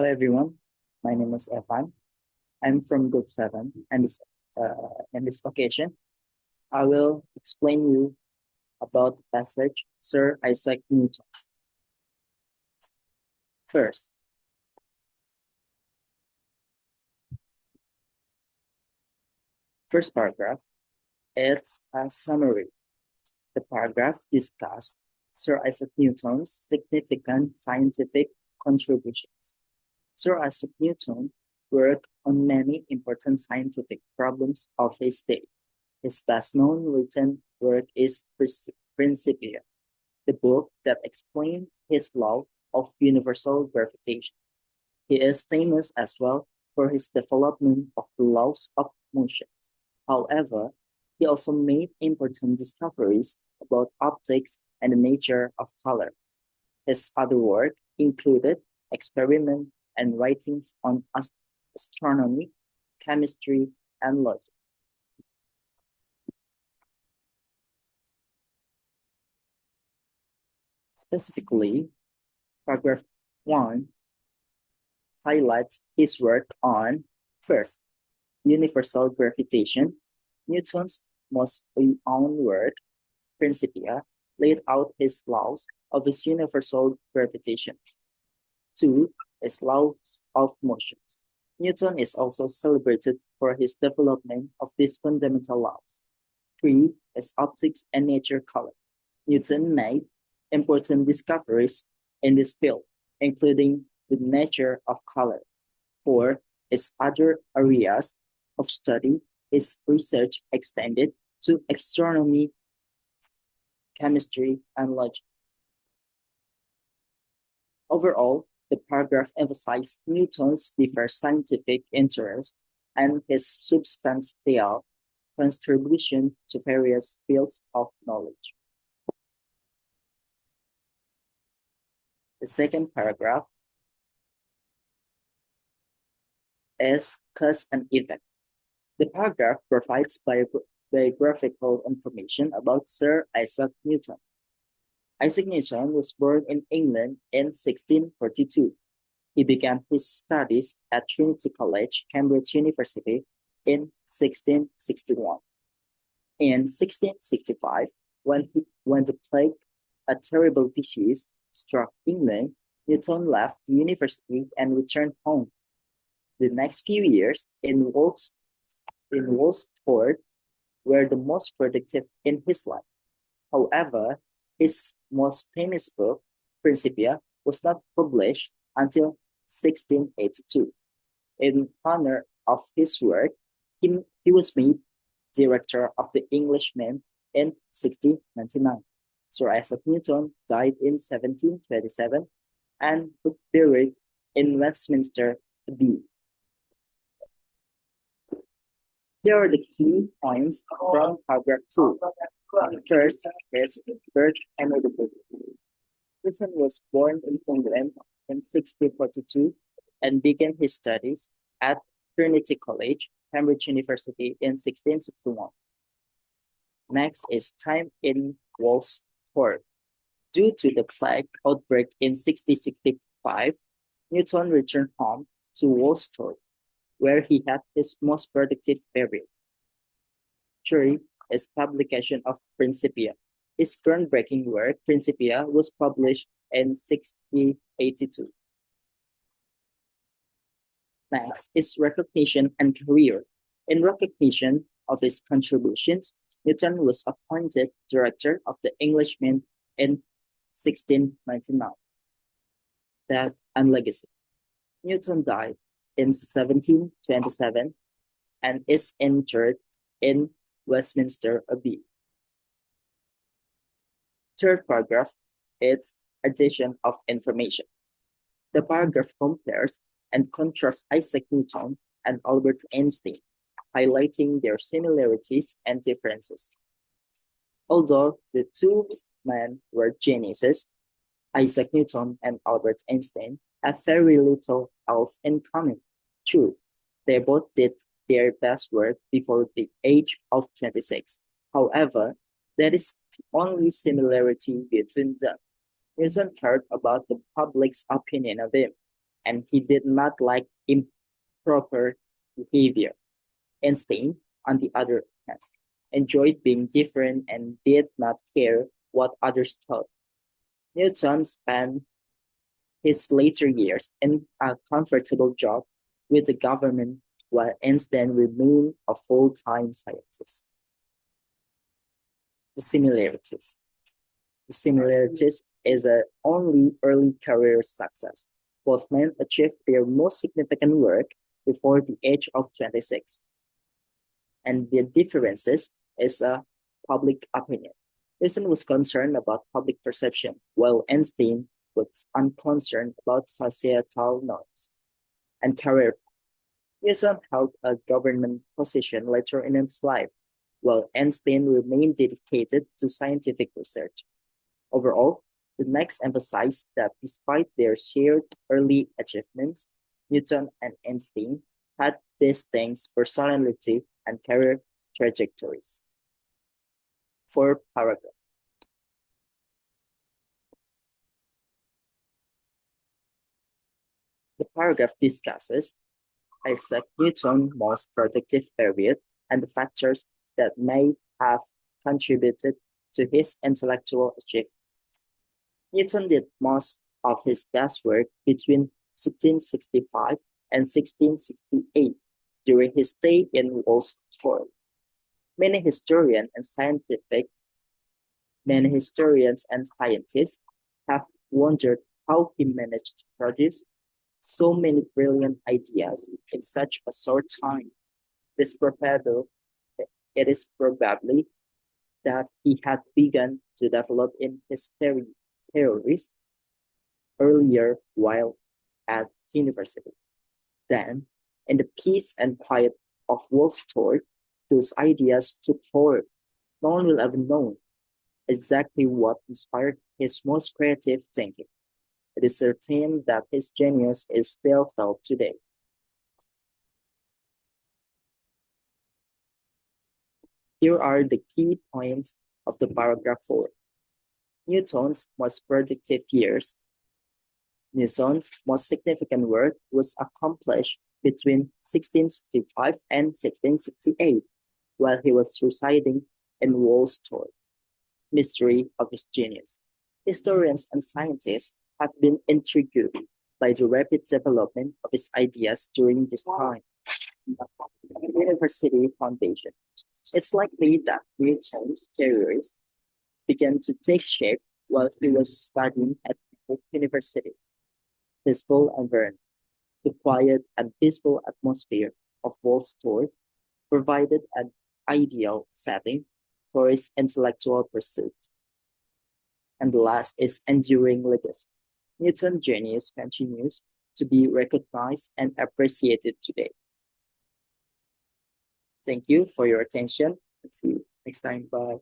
Hello everyone, my name is Evan. I'm from Group 7 and in this occasion, I will explain you about the passage Sir Isaac Newton. First, first paragraph, it's a summary. The paragraph discusses Sir Isaac Newton's significant scientific contributions. Sir Isaac Newton worked on many important scientific problems of his day. His best-known written work is Principia, the book that explains his law of universal gravitation. He is famous as well for his development of the laws of motion. However, he also made important discoveries about optics and the nature of color. His other work included experiment and writings on astronomy, chemistry, and logic. Specifically, paragraph 1 highlights his work on, first, universal gravitation. Newton's most renowned work, Principia, laid out his laws of his universal gravitation. 2. His laws of motion. Newton is also celebrated for his development of these fundamental laws. 3. His optics and nature color. Newton made important discoveries in this field, including the nature of color. 4. His other areas of study, his research extended to astronomy, chemistry, and logic. Overall, the paragraph emphasized Newton's diverse scientific interests and his substantial contribution to various fields of knowledge. The second paragraph is cause and effect. The paragraph provides biographical information about Sir Isaac Newton. Isaac Newton was born in England in 1642. He began his studies at Trinity College, Cambridge University in 1661. In 1665, when the plague, a terrible disease, struck England, Newton left the university and returned home. The next few years in Woolsthorpe were the most productive in his life. However, his most famous book, Principia, was not published until 1682. In honor of his work, he was made director of the Englishman in 1699. Sir Isaac Newton died in 1727 and was buried in Westminster Abbey. Here are the key points from paragraph 2. First is birth and education. Newton was born in England in 1642 and began his studies at Trinity College, Cambridge University in 1661. Next is time in Woolsthorpe. Due to the plague outbreak in 1665, Newton returned home to Woolsthorpe, where he had his most productive period. 3 is publication of Principia. His groundbreaking work, Principia, was published in 1682. Next is recognition and career. In recognition of his contributions, Newton was appointed director of the Englishman in 1699. Death and legacy. Newton died in 1727 and is interred in Westminster Abbey. Third paragraph is addition of information. The paragraph compares and contrasts Isaac Newton and Albert Einstein, highlighting their similarities and differences. Although the two men were geniuses, Isaac Newton and Albert Einstein have very little else in common. True, they both did their best work before the age of 26. However, that is the only similarity between them. Newton cared about the public's opinion of him. and he did not like improper behavior. Einstein, on the other hand, enjoyed being different and did not care what others thought. Newton spent his later years in a comfortable job with the government while Einstein remained a full-time scientist. The similarities. The similarities is a only early career success. Both men achieved their most significant work before the age of 26. And the differences is a public opinion. Newton was concerned about public perception, while Einstein was unconcerned about societal norms and career. Newton held a government position later in his life, while Einstein remained dedicated to scientific research. Overall, the next emphasized that despite their shared early achievements, Newton and Einstein had distinct personality and career trajectories. Fourth paragraph. The paragraph discusses Isaac Newton's most productive period and the factors that may have contributed to his intellectual achievement. Newton did most of his best work between 1665 and 1668 during his stay in Wolfsburg. Many historians and scientists have wondered how he managed to produce so many brilliant ideas in such a short time. It is probably that he had begun to develop in his theories earlier while at university. Then, in the peace and quiet of Wolfsburg, those ideas took form. No one will ever know exactly what inspired his most creative thinking. It is certain that his genius is still felt today. Here are the key points of the paragraph 4. Newton's most productive years. Newton's most significant work was accomplished between 1665 and 1668, while he was residing in Wolfsburg. Mystery of his genius. Historians and scientists have been intrigued by the rapid development of his ideas during this time. University foundation. It's likely that Newton's theories began to take shape while he was studying at university. Peaceful environment. The quiet and peaceful atmosphere of Wolfsburg provided an ideal setting for his intellectual pursuit. And the last is enduring legacy. Newton's genius continues to be recognized and appreciated today. Thank you for your attention. See you next time. Bye.